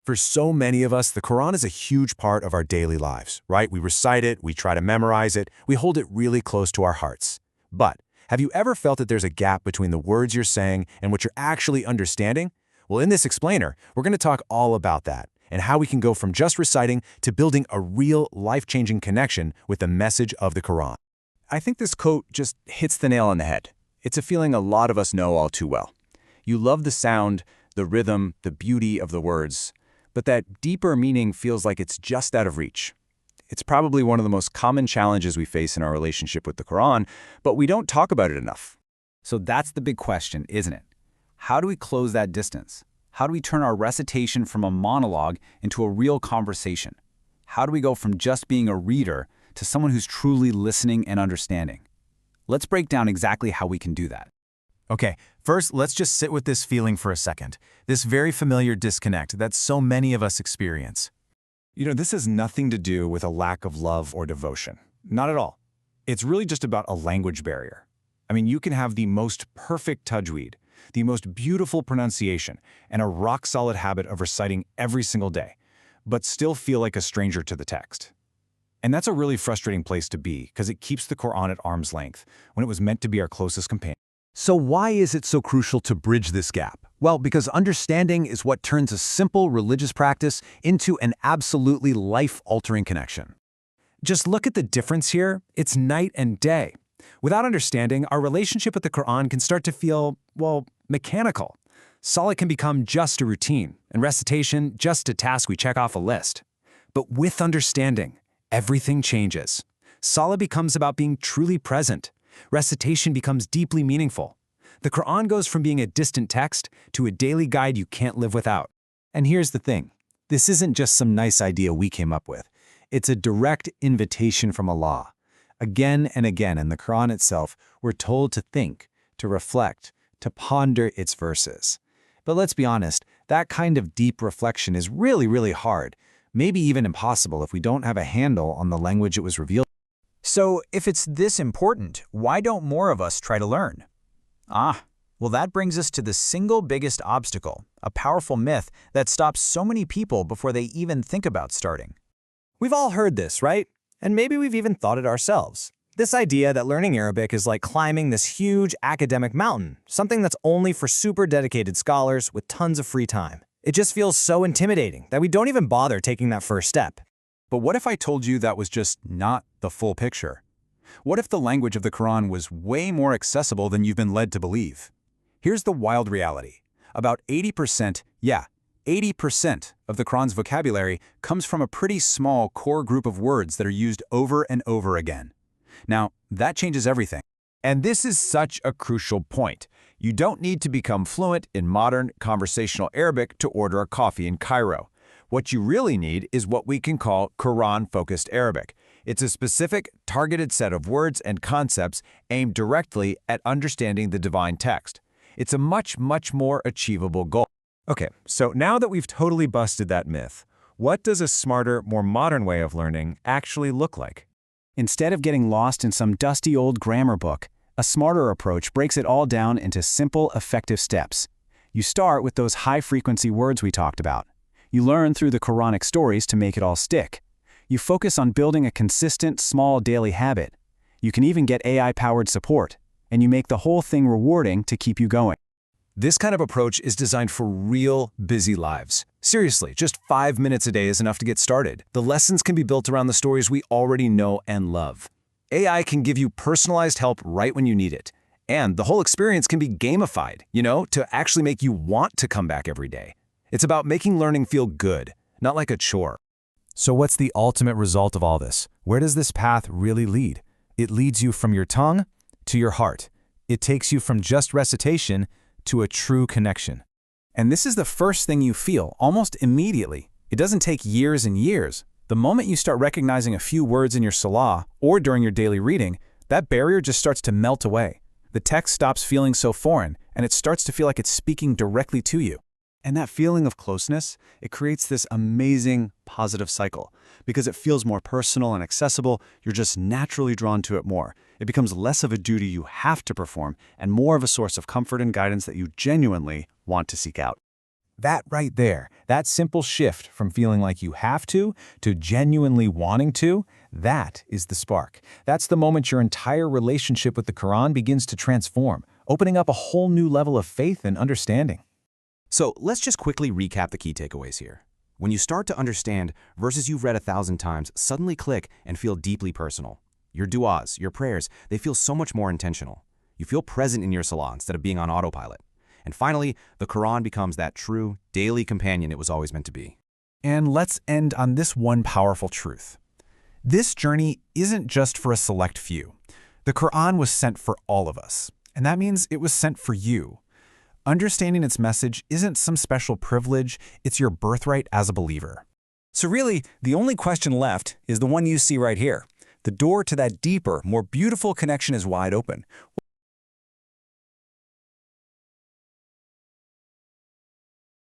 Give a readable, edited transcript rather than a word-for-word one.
For so many of us, the Quran is a huge part of our daily lives, right? We recite it, we try to memorize it, we hold it really close to our hearts. But have you ever felt that there's a gap between the words you're saying and what you're actually understanding? Well, in this explainer, we're going to talk all about that and how we can go from just reciting to building a real life-changing connection with the message of the Quran. I think this quote just hits the nail on the head. It's a feeling a lot of us know all too well. You love the sound, the rhythm, the beauty of the words, but that deeper meaning feels like it's just out of reach. It's probably one of the most common challenges we face in our relationship with the Quran, but we don't talk about it enough. So that's the big question, isn't it? How do we close that distance? How do we turn our recitation from a monologue into a real conversation? How do we go from just being a reader to someone who's truly listening and understanding? Let's break down exactly how we can do that. Okay, first, let's just sit with this feeling for a second. This very familiar disconnect that so many of us experience. This has nothing to do with a lack of love or devotion. Not at all. It's really just about a language barrier. You can have the most perfect tajweed, the most beautiful pronunciation, and a rock-solid habit of reciting every single day, but still feel like a stranger to the text. And that's a really frustrating place to be because it keeps the Quran at arm's length when it was meant to be our closest companion. So why is it so crucial to bridge this gap? Well, because understanding is what turns a simple religious practice into an absolutely life-altering connection. Just look at the difference here. It's night and day. Without understanding, our relationship with the Quran can start to feel, mechanical. Salah can become just a routine, and recitation just a task we check off a list. But with understanding, everything changes. Salah becomes about being truly present. Recitation becomes deeply meaningful. The Quran goes from being a distant text to a daily guide you can't live without. And here's the thing. This isn't just some nice idea we came up with. It's a direct invitation from Allah. Again and again in the Quran itself, we're told to think, to reflect, to ponder its verses. But let's be honest, that kind of deep reflection is really, really hard, maybe even impossible if we don't have a handle on the language it was revealed. So if it's this important, why don't more of us try to learn? Well, that brings us to the single biggest obstacle, a powerful myth that stops so many people before they even think about starting. We've all heard this, right? And maybe we've even thought it ourselves. This idea that learning Arabic is like climbing this huge academic mountain, something that's only for super dedicated scholars with tons of free time. It just feels so intimidating that we don't even bother taking that first step. But what if I told you that was just not the full picture? What if the language of the Quran was way more accessible than you've been led to believe? Here's the wild reality. About 80% of the Quran's vocabulary comes from a pretty small core group of words that are used over and over again. Now, that changes everything. And this is such a crucial point. You don't need to become fluent in modern conversational Arabic to order a coffee in Cairo. What you really need is what we can call Quran-focused Arabic. It's a specific, targeted set of words and concepts aimed directly at understanding the divine text. It's a much, much more achievable goal. Okay, so now that we've totally busted that myth, what does a smarter, more modern way of learning actually look like? Instead of getting lost in some dusty old grammar book, a smarter approach breaks it all down into simple, effective steps. You start with those high-frequency words we talked about. You learn through the Quranic stories to make it all stick. You focus on building a consistent, small daily habit. You can even get AI-powered support, and you make the whole thing rewarding to keep you going. This kind of approach is designed for real busy lives. Seriously, just 5 minutes a day is enough to get started. The lessons can be built around the stories we already know and love. AI can give you personalized help right when you need it. And the whole experience can be gamified, to actually make you want to come back every day. It's about making learning feel good, not like a chore. So what's the ultimate result of all this? Where does this path really lead? It leads you from your tongue to your heart. It takes you from just recitation to a true connection. And this is the first thing you feel, almost immediately. It doesn't take years and years. The moment you start recognizing a few words in your salah or during your daily reading, that barrier just starts to melt away. The text stops feeling so foreign, and it starts to feel like it's speaking directly to you. And that feeling of closeness, it creates this amazing positive cycle. Because it feels more personal and accessible, you're just naturally drawn to it more. It becomes less of a duty you have to perform and more of a source of comfort and guidance that you genuinely want to seek out. That right there, that simple shift from feeling like you have to genuinely wanting to, that is the spark. That's the moment your entire relationship with the Quran begins to transform, opening up a whole new level of faith and understanding. So let's just quickly recap the key takeaways here. When you start to understand, verses you've read 1,000 times suddenly click and feel deeply personal. Your du'as, your prayers, they feel so much more intentional. You feel present in your salah instead of being on autopilot. And finally, the Quran becomes that true, daily companion it was always meant to be. And let's end on this one powerful truth. This journey isn't just for a select few. The Quran was sent for all of us, and that means it was sent for you. Understanding its message isn't some special privilege, it's your birthright as a believer. So really, the only question left is the one you see right here. The door to that deeper, more beautiful connection is wide open.